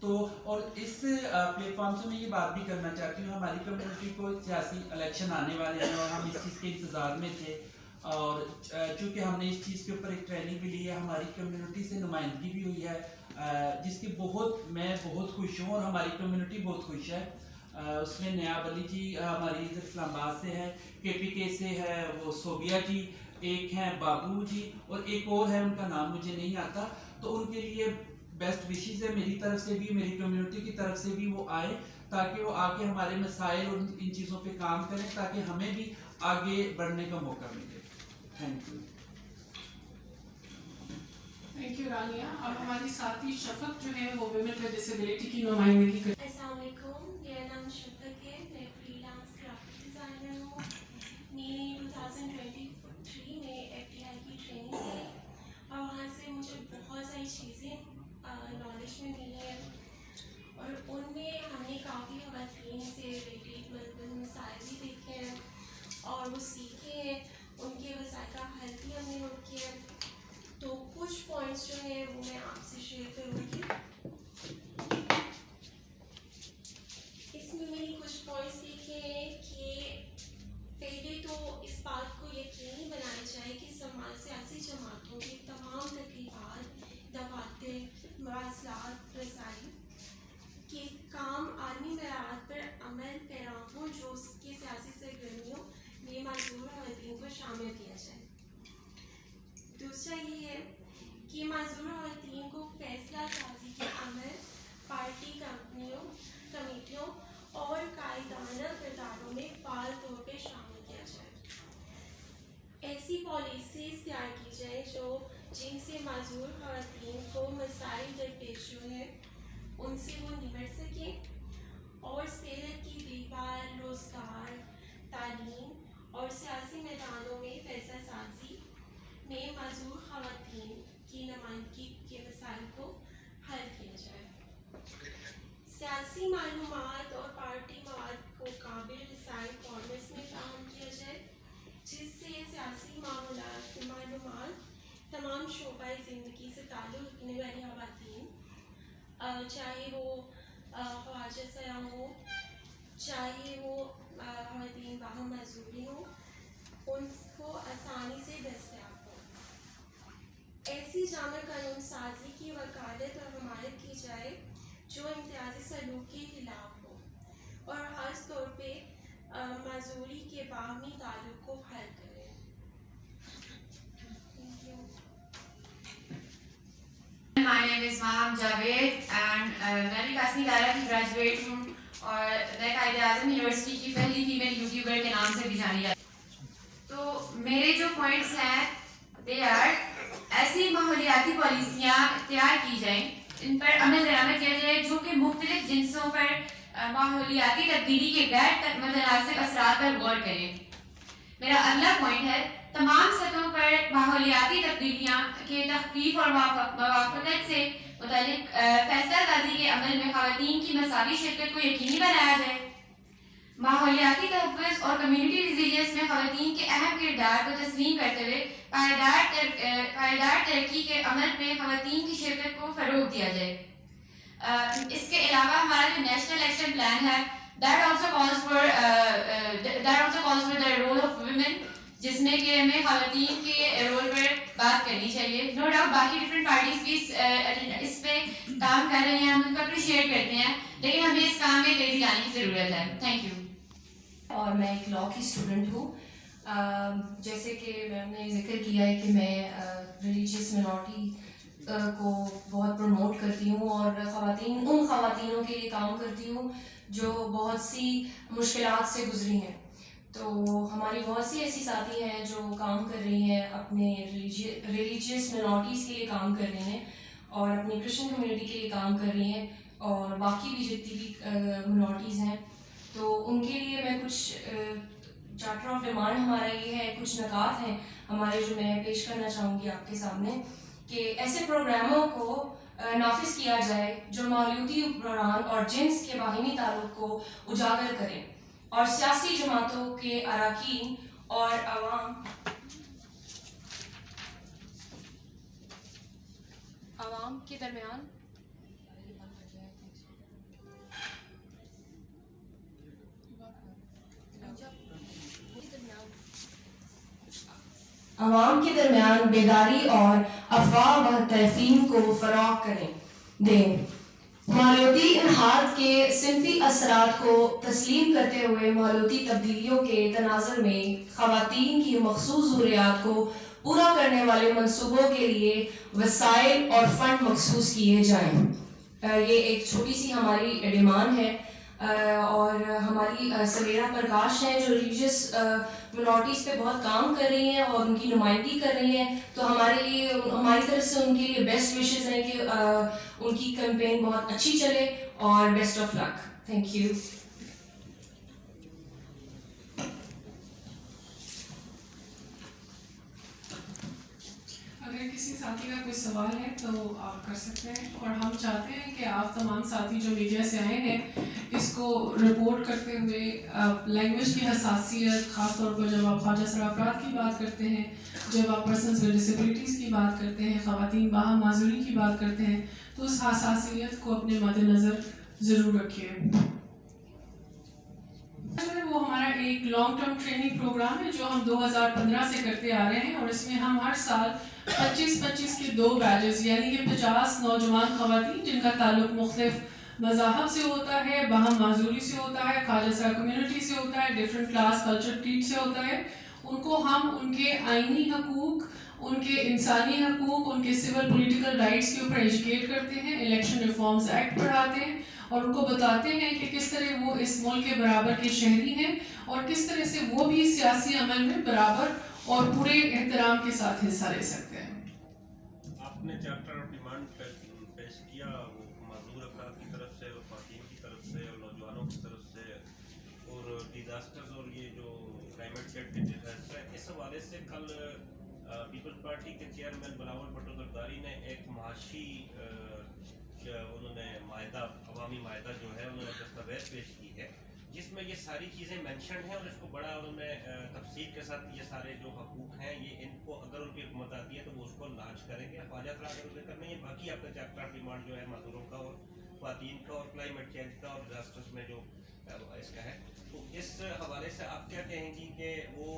تو اور اس plate form سے میں یہ بات بھی کرنا چاہتی ہوں، ہماری کمیونٹی کو سیاسی الیکشن آنے والے ہیں اور ہم اس چیز کے انتظار میں تھے، اور چونکہ ہم نے اس چیز کے اوپر ایک ٹریننگ بھی لی ہے، ہماری کمیونٹی سے نمائندگی بھی ہوئی ہے، جس کی میں بہت خوش ہوں اور ہماری کمیونٹی بہت خوش ہے۔ اس میں نیاب علی جی ہماری ادھر اسلام آباد سے ہے، کے پی کے سے ہے وہ صوبیہ جی، ایک ہیں بابو جی، اور ایک اور ہے ان کا نام مجھے نہیں آتا، تو ان کے لیے بیسٹ وشیز ہے میری طرف سے بھی، میری کمیونٹی کی طرف سے بھی، وہ آئے تاکہ وہ آگے ہمارے مسائل اور ان چیزوں پہ کام کریں تاکہ ہمیں بھی آگے بڑھنے کا موقع ملے۔ Thank you. Thank you Rania. اب ہماری ساتھی شفق جو ہے وہ ویمن ود ڈسیبلٹی کی نمائندگی کریں۔ السلام علیکم، میرا نام شفق ہے، میں فری لانس گرافک ڈیزائنر ہوں۔ میں نے 2023 میں ایف ٹی آئی کی ٹریننگ کی اور وہاں سے مجھے بہت ساری چیزیں نالج میں ملی ہیں، اور ان میں ہم نے کافی خواتین سے ریلیٹڈ مسائل بھی دیکھے ہیں اور وہ سیکھے ہیں، ان کے مسائل کا حل بھی ہم نے نوٹ کیا ہے۔ تو کچھ پوائنٹس جو ہیں وہ میں آپ سے شیئر کروں گی۔ اس میں میں نے کچھ پوائنٹس دیکھے ہیں کہ پہلے تو اس بات کو یقینی بنایا جائے کہ سیاسی جماعتوں کی تمام تقریبات، دفاتر، مواصلات، رسائی کے کام عالمی معیارات پر عمل پیرا ہوں، جو اس کی سیاسی سرگرمیوں میں معذور خواتین کو شامل کیا جائے۔ دوسرا یہ ہے کہ معذور خواتین کو فیصلہ سازی کے عمل، پارٹی کمیٹیوں اور قائدانہ کرداروں میں فعال طور پہ شامل کیا جائے۔ ایسی پالیسیز تیار کی جائیں جن سے معذور خواتین کو مسائل درپیش جو ہے ان سے وہ نمٹ سکیں، اور صحت کی دیکھ بھال، روزگار، تعلیم اور سیاسی میدانوں میں فیصلہ سازی میں معذور خواتین کی نمائندگی کے مسائل کو حل کیا جائے۔ سیاسی معلومات اور پارٹی مواد کو قابل رسائی فارمیٹس میں فراہم کیا جائے، جس سے سیاسی معلومات تمام شعبۂ زندگی سے تعلق رکھنے والی خواتین، چاہے وہ خواجہ سیاح ہوں، چاہے وہ خواتین باہم معذوری ہوں، ان کو آسانی سے دستیاب ہو۔ ایسی جامع قانون سازی کی وکالت اور حمایت کی جائے جو امتیازی سلوک کے خلاف ہو اور خاص طور پہ معذوری کے باہمی تعلق کو حل کرے۔ My name is Maham Javed and میں بھی قاسمی دارہ کی گریجویٹ ہوں اور میں قائد اعظم یونیورسٹی کی پہلی فیمیل یوٹیوبر کے نام سے بھی جانی جاتی ہوں۔ تو میرے جو پوائنٹس ہیں دے آر، ایسی ماحولیاتی پالیسیاں تیار کی جائیں، ان پر عمل درآمد کیا جائے جو کہ مختلف جنسوں پر ماحولیاتی تبدیلی کے غیر متناسب اثرات پر غور کریں۔ میرا اگلا پوائنٹ ہے تمام سطحوں پر ماحولیاتی تبدیلیاں کے تخفیف اور موافقت سے متعلق فیصلہ سازی کے عمل میں خواتین کی مساوی شرکت کو یقینی بنایا جائے۔ ماحولیاتی تحفظ اور کمیونٹی ریزیلینس میں خواتین کے اہم کردار کو تسلیم کرتے ہوئے پائیدار ترقی کے عمل میں خواتین کی شرکت کو فروغ دیا جائے۔ اس کے علاوہ ہمارا جو نیشنل ایکشن پلان ہے that also calls for the role of women، جس میں کہ ہمیں خواتین کے رول پر بات کرنی چاہیے۔ نو ڈاؤٹ باقی ڈفرینٹ پارٹیز بھی اس پہ کام کر رہے ہیں، ہم ان کو اپریشیٹ کرتے ہیں، لیکن ہمیں اس کام میں تیزی لانے کی ضرورت ہے۔ Thank you. اور میں ایک لاء کی اسٹوڈنٹ ہوں۔ جیسے کہ میم نے ذکر کیا ہے کہ میں ریلیجیس مینورٹی کو بہت پروموٹ کرتی ہوں اور ان خواتینوں کے لیے کام کرتی ہوں جو بہت سی مشکلات سے گزری ہیں۔ تو ہماری بہت سی ایسی ساتھی ہیں جو کام کر رہی ہیں، اپنے ریلیجیس مینورٹیز کے لیے کام کر رہی ہیں اور اپنی کرسچن کمیونٹی کے لیے کام کر رہی ہیں، اور باقی بھی جتنی بھی مینورٹیز ہیں، تو ان کے لیے میں کچھ چارٹر آف ڈیمانڈ ہمارا یہ ہے، کچھ نکات ہیں ہمارے جو میں پیش کرنا چاہوں گی آپ کے سامنے، کہ ایسے پروگراموں کو نافذ کیا جائے جو ماحولیاتی بحران اور جنس کے باہمی تعلق کو اجاگر کریں، اور سیاسی جماعتوں کے اراکین اور عوام کے درمیان عوام کے درمیان بیداری اور افواہ و تفہیم کو فروغ دیں. مالیاتی انحراف کے صنفی اثرات کو تسلیم کرتے ہوئے مالیاتی تبدیلیوں کے تناظر میں خواتین کی مخصوص ضروریات کو پورا کرنے والے منصوبوں کے لیے وسائل اور فنڈ مخصوص کیے جائیں. یہ ایک چھوٹی سی ہماری ڈیمانڈ ہے اور ہماری سویرا پرکاش ہیں جو ریلیجیس منورٹیز پہ بہت کام کر رہی ہیں اور ان کی نمائندگی کر رہی ہیں. تو ہماری طرف سے ان کے لیے بیسٹ وشز ہیں کہ ان کی کیمپین بہت اچھی چلے اور best of luck. Thank you. اگر کسی ساتھی کا کوئی سوال ہے تو آپ کر سکتے ہیں، اور ہم چاہتے ہیں کہ آپ تمام ساتھی جو میڈیا سے آئے ہیں اس کو رپورٹ کرتے ہوئے لینگویج کی حساسیت، خاص طور پر جب آپ خواجہ سرا افراد کی بات کرتے ہیں، جب آپ پرسنز ود ڈسیبلٹیز کی بات کرتے ہیں، خواتین باہم معذوری کی بات کرتے ہیں، تو اس حساسیت کو اپنے مد نظر ضرور رکھیے. وہ ہمارا ایک لانگ ٹرم ٹریننگ پروگرام ہے جو ہم 2015 سے کرتے آ رہے ہیں، اور اس میں ہم ہر سال 25 کے 2 بیچز یعنی کہ 50 نوجوان خواتین جن کا تعلق مختلف مذاہب سے ہوتا ہے، باہم معذوری سے ہوتا ہے، خواجہ سرا کمیونٹی سے ہوتا ہے، ڈفرینٹ کلاس کلچر ٹریٹ سے ہوتا ہے، ان کو ہم ان کے آئینی حقوق، ان کے انسانی حقوق، ان کے سول پولیٹیکل رائٹس کے اوپر ایجوکیٹ کرتے ہیں، الیکشن ریفارمز ایکٹ پڑھاتے ہیں اور ان کو بتاتے ہیں کہ کس طرح وہ اس ملک کے برابر کے شہری ہیں اور کس طرح سے وہ بھی سیاسی عمل میں برابر اور پورے احترام کے ساتھ حصہ لے سکتے ہیں. آپ نے چارٹر آف ڈیمانڈ پیش کیا، وہ معذور افراد کی طرف سے اور خواتین کی طرف سے اور نوجوانوں کی طرف سے اور ڈیزاسٹرز اور یہ جو کلائمیٹ چینج کے ڈیزاسٹر ہے، اس حوالے سے کل پیپلز پارٹی کے چیئرمین بلاول بھٹو زرداری نے ایک معاشی انہوں نے معاہدہ، عوامی معاہدہ جو ہے انہوں نے دستاویز پیش کی ہے جس میں یہ ساری چیزیں مینشنڈ ہیں اور اس کو بڑا انہوں نے تفصیل کے ساتھ یہ سارے جو حقوق ہیں یہ ان کو اگر ان کی حکومت آتی ہے تو وہ اس کو لانچ کریں گے. خواجہ سرا کا ذکر نہیں ہے، باقی آپ کا چیپٹر آف ڈیمانڈ جو ہے معذوروں کا اور خواتین کا اور کلائمیٹ چینج کا اور ڈیزاسٹرز میں جو اس کا ہے، تو اس حوالے سے آپ کیا کہیں گی کہ وہ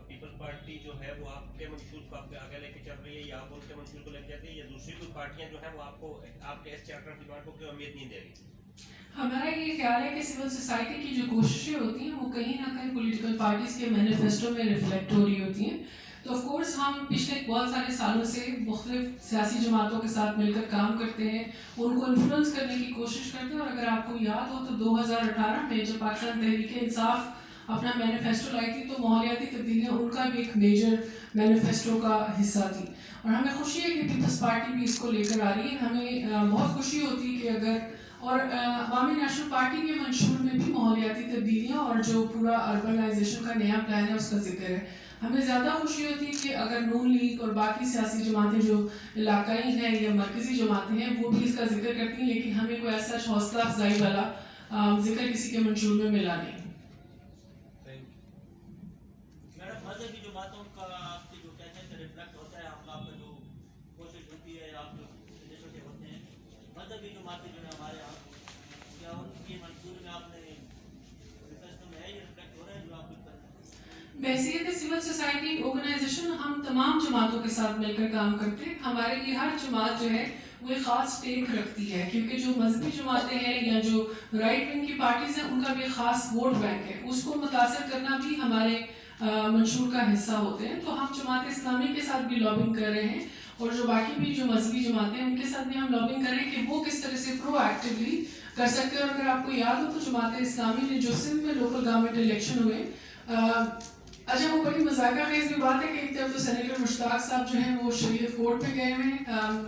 پیپلز پارٹی جو ہے وہ آپ کے منشور کو آگے لے کے چل رہی ہے یا آپ ان کے منشور کو لے کے جاتی ہے، یا دوسری کوئی پارٹیاں جو ہیں وہ آپ کو آپ کے اس چیپٹر آف ڈیمانڈ کو کیوں امید نہیں دے رہی؟ ہمارا یہ خیال ہے کہ سول سوسائٹی کی جو کوششیں ہوتی ہیں وہ کہیں نہ کہیں پولیٹیکل پارٹیز کے مینیفیسٹو میں ریفلیکٹ ہو رہی ہوتی ہیں. تو آف کورس ہم پچھلے بہت سارے سالوں سے مختلف سیاسی جماعتوں کے ساتھ مل کر کام کرتے ہیں، ان کو انفلوئنس کرنے کی کوشش کرتے ہیں. اور اگر آپ کو یاد ہو تو 2018 میں جب پاکستان تحریک انصاف اپنا مینیفیسٹو لائی تھی تو ماحولیاتی تبدیلیاں ان کا بھی ایک میجر مینیفیسٹو کا حصہ تھی، اور ہمیں خوشی ہے کہ پیپلز پارٹی بھی اس کو لے کر آ رہی ہے. ہمیں بہت خوشی ہوتی ہے کہ اگر اور عوامی نیشنل پارٹی کے منشور میں بھی ماحولیاتی تبدیلیاں اور جو پورا اربنائزیشن کا نیا پلان ہے اس کا ذکر ہے. ہمیں زیادہ خوشی ہوتی ہے کہ اگر نون لیگ اور باقی سیاسی جماعتیں جو علاقائی ہیں یا مرکزی جماعتیں ہیں وہ بھی اس کا ذکر کرتی ہیں، لیکن ہمیں کوئی ایسا حوصلہ افزائی والا ذکر کسی کے منشور میں ملا نہیں. میڈم، مذہبی جماعتوں کا آپ کی جو کہتے ہیں کہ ریفلیکٹ ہوتا ہے، آپ کا جو کوشش ہوتی ہے، آپ جو چھوٹے ہوتے ہیں مذہبی جماعتیں جو ہیں ہمارے یہاں، کیا ان کی منصور میں آپ نے ریفلیکٹ میں ہے، یہ ریفلیکٹ ہو رہا ہے جو آپ کو؟ بحیثیت سول سوسائٹی آرگنائزیشن ہم تمام جماعتوں کے ساتھ مل کر کام کرتے ہیں. ہمارے لیے ہر جماعت جو ہے وہ ایک خاص ٹیک رکھتی ہے، کیونکہ جو مذہبی جماعتیں ہیں یا جو رائٹ ونگ کی پارٹیز ہیں ان کا بھی ایک خاص ووٹ بینک ہے، اس کو متاثر کرنا بھی ہمارے منشور کا حصہ ہوتے ہیں. تو ہم جماعت اسلامی کے ساتھ بھی لابنگ کر رہے ہیں، اور جو باقی بھی جو مذہبی جماعتیں ہیں ان کے ساتھ بھی ہم لابنگ کر رہے ہیں کہ وہ کس طرح سے پرو ایکٹیولی کر سکتے ہیں. اور اگر آپ کو یاد ہو تو جماعت اسلامی نے جو سندھ میں لوکل گورنمنٹ الیکشن ہوئے، اچھا وہ بڑی مذاکرہ خیز بھی بات ہے کہ ایک طرف تو سینیٹر مشتاق صاحب جو ہیں وہ شریعت کورٹ میں گئے ہیں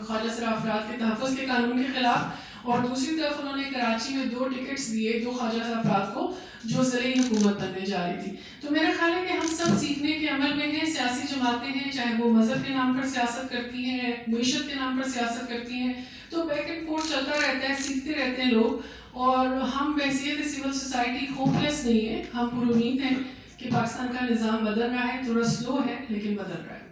خواجہ سرا افراد کے تحفظ کے قانون کے خلاف، اور دوسری طرف انہوں نے کراچی میں 2 ٹکٹس دیے 2 خواجہ سرا افراد کو جو زرعی حکومت بننے جا رہی تھی. تو میرا خیال ہے کہ ہم سب سیکھنے کے عمل میں ہیں. سیاسی جماعتیں ہیں چاہے وہ مذہب کے نام پر سیاست کرتی ہیں، معیشت کے نام پر سیاست کرتی ہیں، تو بیک اینڈ فورتھ چلتا رہتا ہے، سیکھتے رہتے ہیں لوگ. اور ہم بحیثیت سول سوسائٹی ہوپلیس نہیں ہے، ہم پر امید ہیں کہ پاکستان کا نظام بدل رہا ہے، تھوڑا سلو ہے لیکن بدل رہا ہے.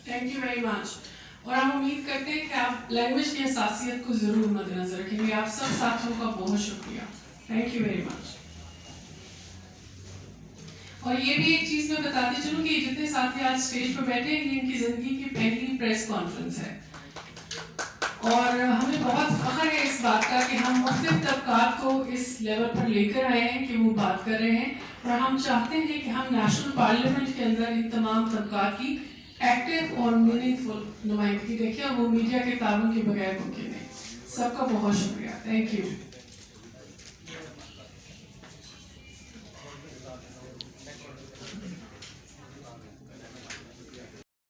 Thank you very much. اور ہم امید کرتے ہیں کہ آپ لینگویج کی حساسیت کو ضرور مد نظر رکھیں گے. آپ سب ساتھیوں کا بہت شکریہ. Thank you very much. اور یہ بھی ایک چیز میں بتاتی چلوں کہ جتنے ساتھی آج اسٹیج پر بیٹھے ہیں یہ ان کی زندگی کی پہلی پریس کانفرنس ہے، اور ہمیں بہت فخر ہے اس بات کا کہ ہم مختلف طبقات کو اس لیول پر لے کر آئے ہیں کہ وہ بات کر رہے ہیں، اور ہم چاہتے ہیں کہ ہم نیشنل پارلیمنٹ کے اندر ان تمام طبقات کی ایکٹیو اور میننگ فل نمائندگی دیکھیں، اور وہ میڈیا کے تعاون کے بغیر ممکن ہے۔ سب کا بہت شکریہ، تھینک یو۔